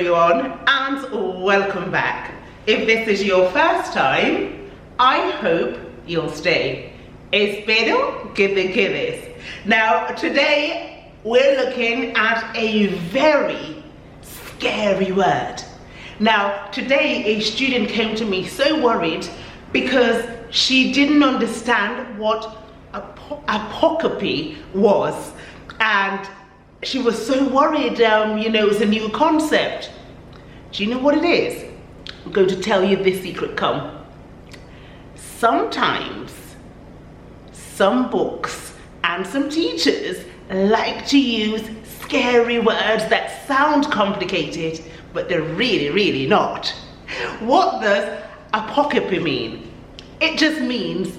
everyone, and welcome back. If this is your first time, I hope you'll stay. Espero que te quedes. Now, today we're looking at a very scary word. Now, today a student came to me so worried because she didn't understand what apocope was, and she was so worried. You know, it's a new concept. Do you know what it is? I'm going to tell you this secret. Come. Sometimes some books and some teachers like to use scary words that sound complicated, but they're really not. What does apocope mean? It just means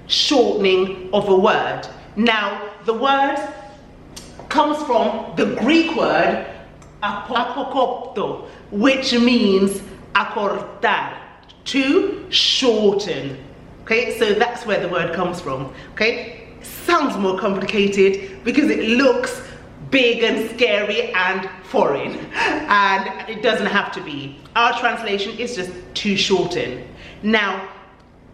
shortening of a word. Now, the word comes from the Greek word apokopto, which means acortar, to shorten. Okay, so that's where the word comes from. Okay, sounds more complicated because it looks big and scary and foreign, and it doesn't have to be. Our translation is just to shorten. Now,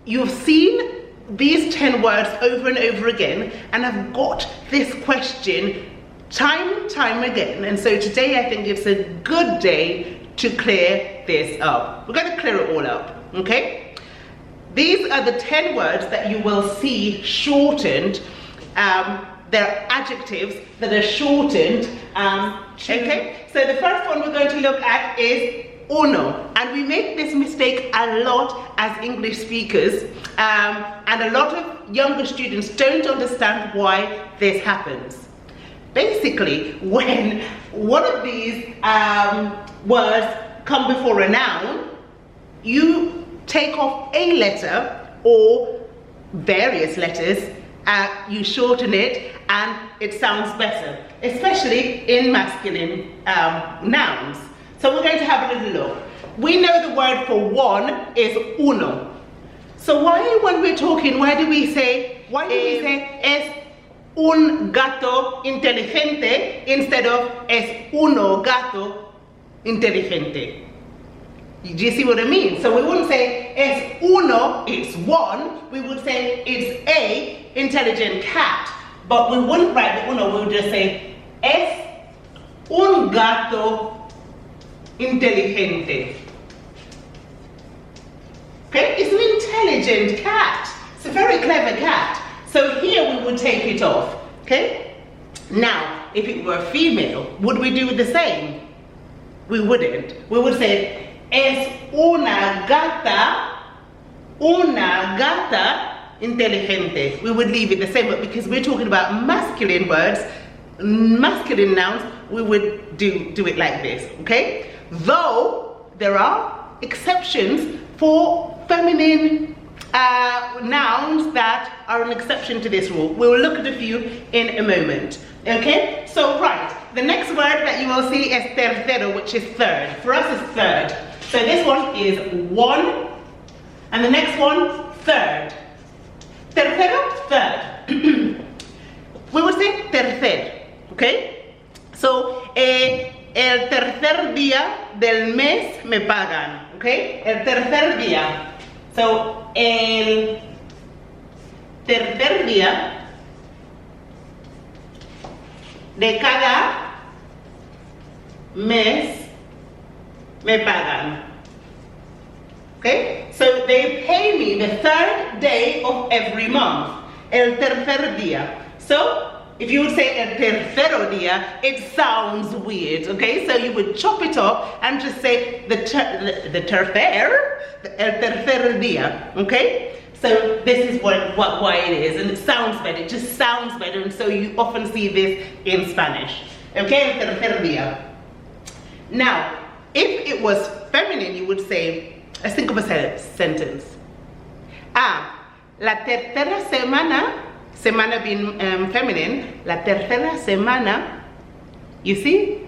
you've seen these 10 words over and over again, and I've got this question time and time again, and so today I think it's a good day to clear this up. We're going to clear it all up, okay? These are the 10 words that you will see shortened. They're adjectives that are shortened. Okay, so the first one we're going to look at is uno, and we make this mistake a lot as English speakers, and a lot of younger students don't understand why this happens. Basically, when one of these words come before a noun, you take off a letter or various letters, you shorten it, and it sounds better, especially in masculine nouns. So we're going to have a little look. We know the word for one is uno. So why, when we're talking, why do we say es un gato inteligente instead of es uno gato inteligente? Do you see what I mean? So we wouldn't say es uno, it's one. We would say it's a intelligent cat. But we wouldn't write the uno, we would just say es un gato inteligente. Okay, it's an intelligent cat. It's a very clever cat. So here we would take it off, okay? Now, if it were female, would we do the same? We wouldn't. We would say, es una gata inteligente. We would leave it the same, but because we're talking about masculine words, masculine nouns, we would do it like this, okay? Though there are exceptions for feminine nouns that are an exception to this rule. We'll look at a few in a moment. Okay, so right, the next word that you will see is tercero, which is third. For us, it's third. So this one is one, and the next one, third. Tercero, third. We would say tercer, okay? So, el tercer día del mes me pagan, okay? El tercer día. So, el tercer día de cada mes me pagan. Okay? So they pay me the third day of every month. El tercer día. So if you would say el tercero día, it sounds weird, okay? So you would chop it up and just say el tercer día, okay? So this is why it is, and it sounds better. It just sounds better, and so you often see this in Spanish, okay? El tercer día. Now, if it was feminine, you would say, let's think of a sentence. La tercera semana. Semana being feminine, la tercera semana, you see,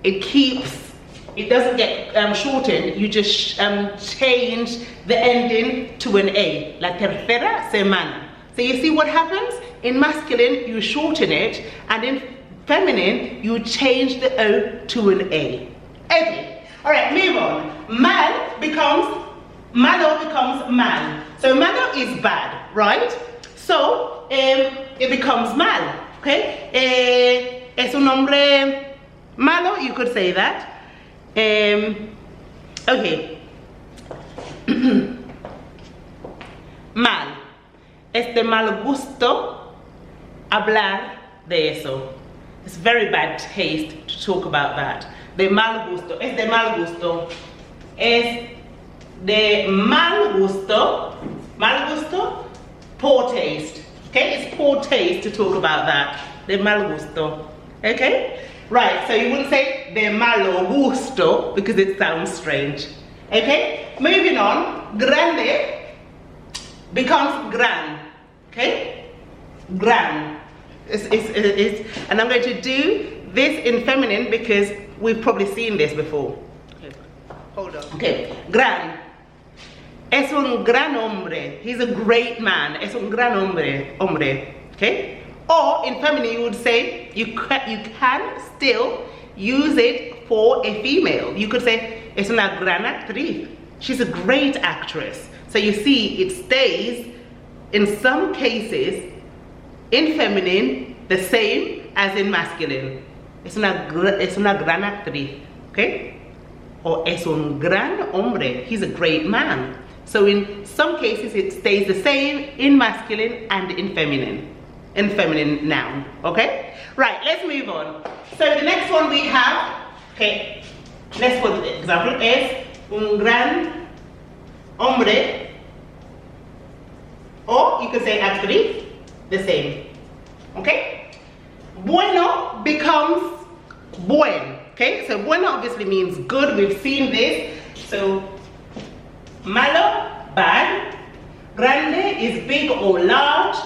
it doesn't get shortened, you just change the ending to an A, la tercera semana. So you see what happens? In masculine, you shorten it, and in feminine, you change the O to an A. Okay, all right, move on. Malo becomes mal. So malo is bad, right? So it becomes mal, okay? Es un hombre malo, you could say that. Okay. Mal. Es de mal gusto hablar de eso. It's very bad taste to talk about that. De mal gusto. Es de mal gusto. Es de mal gusto. Mal gusto. Poor taste. Okay? It's poor taste to talk about that. De mal gusto. Okay? Right, so you wouldn't say de malo gusto because it sounds strange. Okay? Moving on. Grande becomes gran. Okay? Gran. And I'm going to do this in feminine because we've probably seen this before. Okay. Hold on. Okay. Gran. Es un gran hombre. He's a great man. Es un gran hombre. Okay? Or in feminine you would say, you can still use it for a female. You could say, es una gran actriz. She's a great actress. So you see, it stays in some cases in feminine the same as in masculine. Es una gran actriz, okay? Or es un gran hombre. He's a great man. So in some cases it stays the same in masculine and in feminine noun, okay? Right, let's move on. So the next one we have, okay, let's put the example, es un gran hombre. Or you could say actriz, the same. Okay? Bueno becomes buen. Okay? So bueno obviously means good. We've seen this. So malo, bad. Grande is big or large.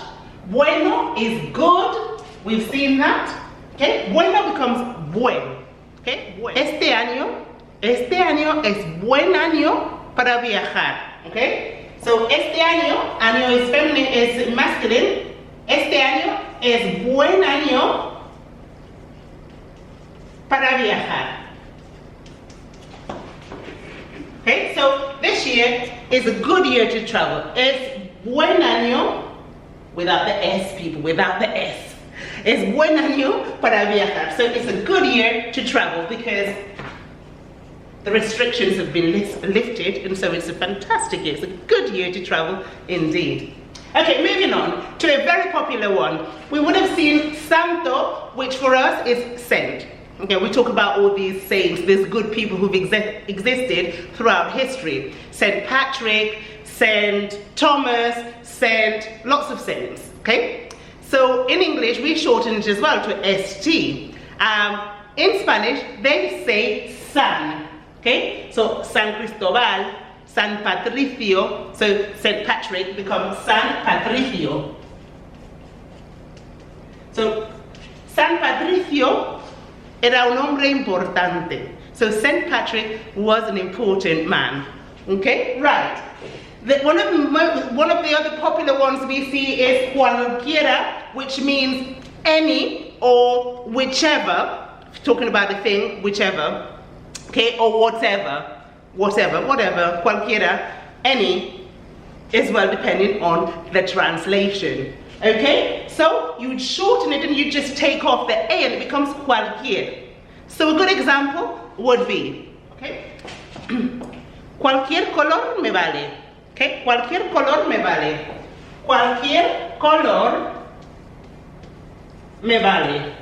Bueno is good. We've seen that. Okay? Bueno becomes buen. Okay? Buen. Este año es buen año para viajar. Okay? So este año es feminine, es masculine. Este año es buen año para viajar. Okay, so this year is a good year to travel. Es buen año, without the S, people, without the S. Es buen año para viajar. So it's a good year to travel because the restrictions have been lifted, and so it's a fantastic year. It's a good year to travel indeed. Okay, moving on to a very popular one. We would have seen santo, which for us is saint. Okay, we talk about all these saints, these good people who've existed throughout history. Saint Patrick, Saint Thomas, lots of saints, okay? So in English, we shorten it as well to ST. In Spanish, they say San. Okay, so San Cristobal, San Patricio, so Saint Patrick becomes San Patricio. So San Patricio era un hombre importante. So Saint Patrick was an important man. Okay, right. One of the other popular ones we see is cualquiera, which means any or whichever. Talking about a thing, whichever. Okay, or whatever, cualquiera, any, as well depending on the translation. Okay, so you would shorten it and you just take off the A and it becomes cualquier. So a good example would be, okay, cualquier color me vale. Okay, cualquier color me vale. Cualquier color me vale.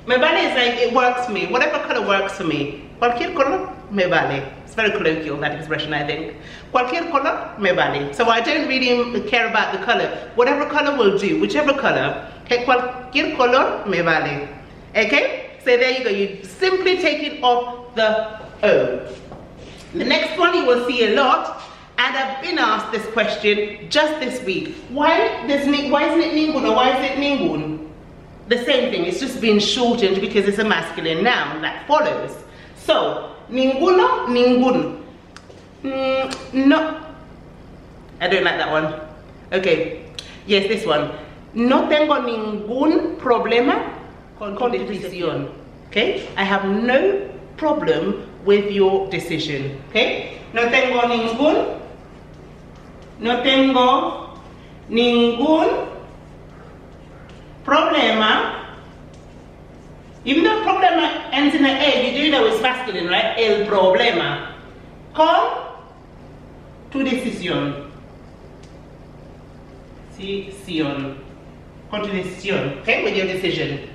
Me vale is like, it works for me. Whatever color works for me. Cualquier color me vale. It's very colloquial, that expression, I think. Cualquier color me vale. So I don't really care about the color. Whatever color will do, whichever color. Okay, cualquier color me vale. Okay, so there you go. You simply take it off the O. The next one you will see a lot, and I've been asked this question just this week. Why isn't it ninguno? Why is it ningun? The same thing, it's just been shortened because it's a masculine noun that follows. So, ninguno, ningun. No. I don't like that one. Okay, yes, this one. No tengo ningún problema con decisión. Okay, I have no problem with your decision. Okay? No tengo ningún problema. Even though problema ends in an A, you do know it's masculine, right? El problema. Con tu decisión. Con tu decisión. Okay, with your decision.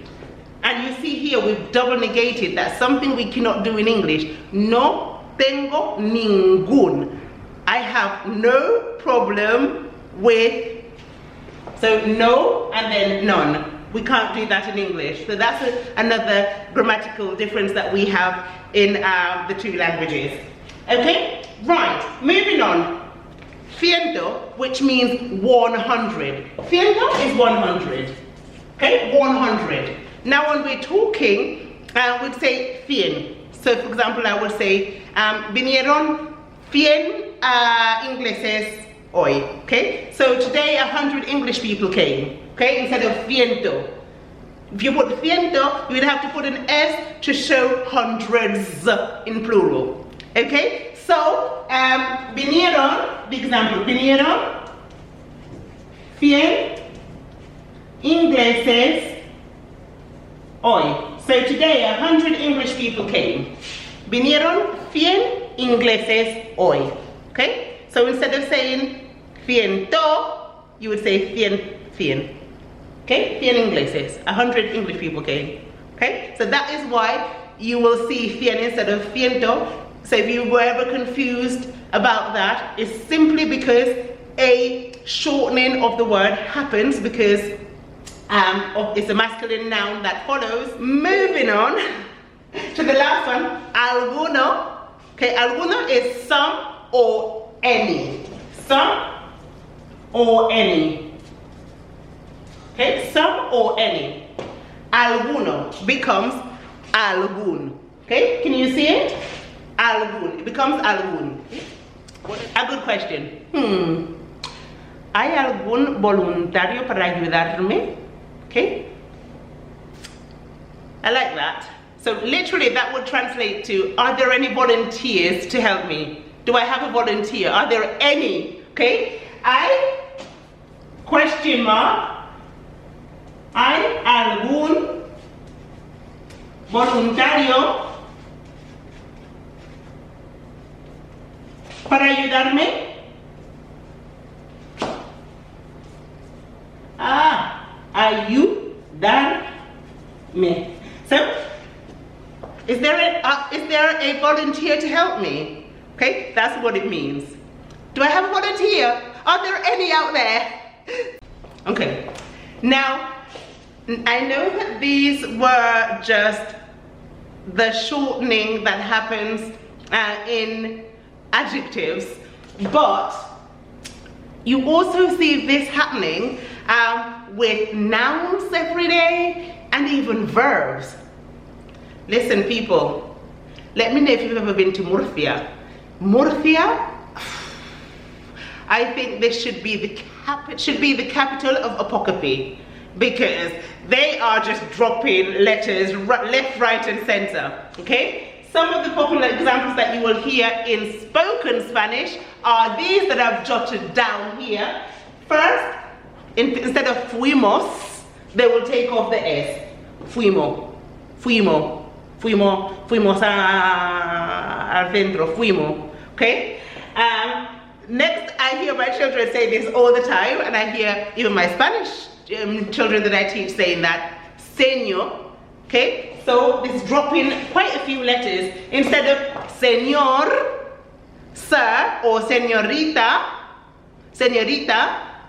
And you see here we've double negated that, something we cannot do in English. No tengo ningún. I have no problem with, so no and then none. We can't do that in English. So that's another grammatical difference that we have in the two languages. Okay, right, moving on. Ciento, which means 100. Ciento is 100. Okay, 100. Now when we're talking, we'd say 100. So for example, I would say, vinieron 100 ingleses hoy. Okay, so today 100 English people came. Okay, instead of ciento. If you put ciento, you would have to put an S to show hundreds in plural. Okay, so vinieron, the example, vinieron 100 ingleses hoy. So today 100 English people came. Vinieron 100 ingleses hoy. Okay, so instead of saying ciento, you would say 100. Okay, 100 ingleses, 100 English people came. Okay, so that is why you will see 100 instead of ciento. So if you were ever confused about that, it's simply because a shortening of the word happens because it's a masculine noun that follows. Moving on to the last one, alguno. Okay, alguno is some or any. Some or any. Okay, some or any. Alguno becomes algún. Okay, can you see it? Algún. It becomes algún. A good question. ¿Hay algún voluntario para ayudarme? Okay. I like that. So literally that would translate to, are there any volunteers to help me? Do I have a volunteer? Are there any? Okay. I question mark. ¿Hay algún voluntario para ayudarme? Ayudarme. So, is there a volunteer to help me? Okay, that's what it means. Do I have a volunteer? Are there any out there? Okay, now, I know that these were just the shortening that happens in adjectives, but you also see this happening with nouns every day and even verbs. Listen, people, let me know if you've ever been to Murcia. Murcia, I think this should be the capital of Apocope, because they are just dropping letters left, right and center. Okay, some of the popular examples that you will hear in spoken Spanish are these that I've jotted down here. First, instead of fuimos, they will take off the S. Fuimo, fuimo, fuimo, fuimos al centro, fuimo. Okay. Next, I hear my children say this all the time, and I hear even my Spanish children that I teach saying that, señor. Okay, so this dropping quite a few letters. Instead of señor, sir, or señorita,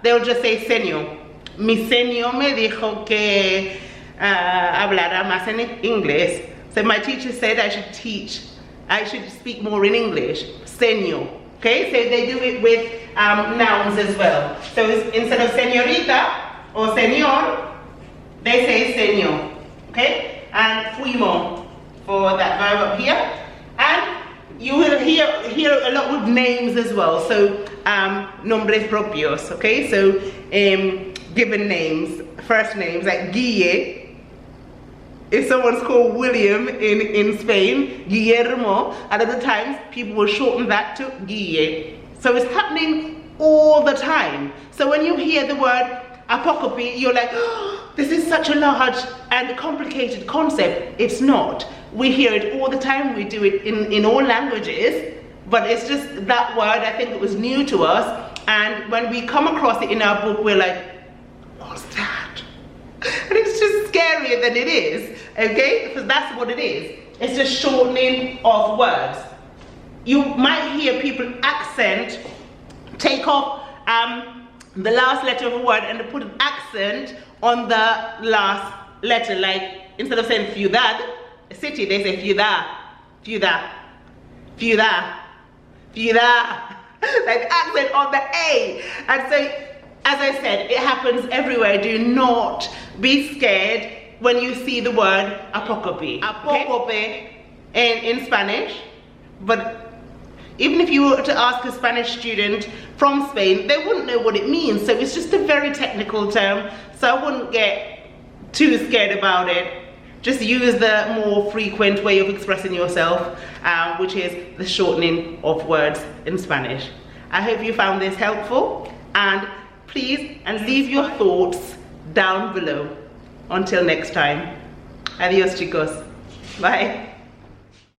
they'll just say señor. Mi señor me dijo que hablara más en inglés. So my teacher said I should speak more in English. Señor. Okay, so they do it with nouns as well. So instead of señorita or señor, they say señor. Okay, and fuimo for that verb up here. And you will hear a lot with names as well. So nombres propios. Okay, so given names, first names like Guille. if someone's called William in Spain, Guillermo, and other times people will shorten that to Guille. So it's happening all the time. So when you hear the word apocope, you're like, oh, this is such a large and complicated concept. It's not. We hear it all the time. We do it in all languages, but it's just that word, I think it was new to us. And when we come across it in our book, we're like, what's that? And it's just scarier than it is, okay? Because that's what it is. It's just shortening of words. You might hear people take off the last letter of a word and put an accent on the last letter. Like, instead of saying ciudad, a city, they say ciudad, ciudad, ciudad, ciudad. Like accent on the A. And so, as I said, it happens everywhere. Do not be scared when you see the word apocope. Apocope in Spanish, but even if you were to ask a Spanish student from Spain, they wouldn't know what it means. So it's just a very technical term, so I wouldn't get too scared about it. Just use the more frequent way of expressing yourself, which is the shortening of words in Spanish. I hope you found this helpful, and please leave your thoughts down below. Until next time. Adios, chicos. Bye.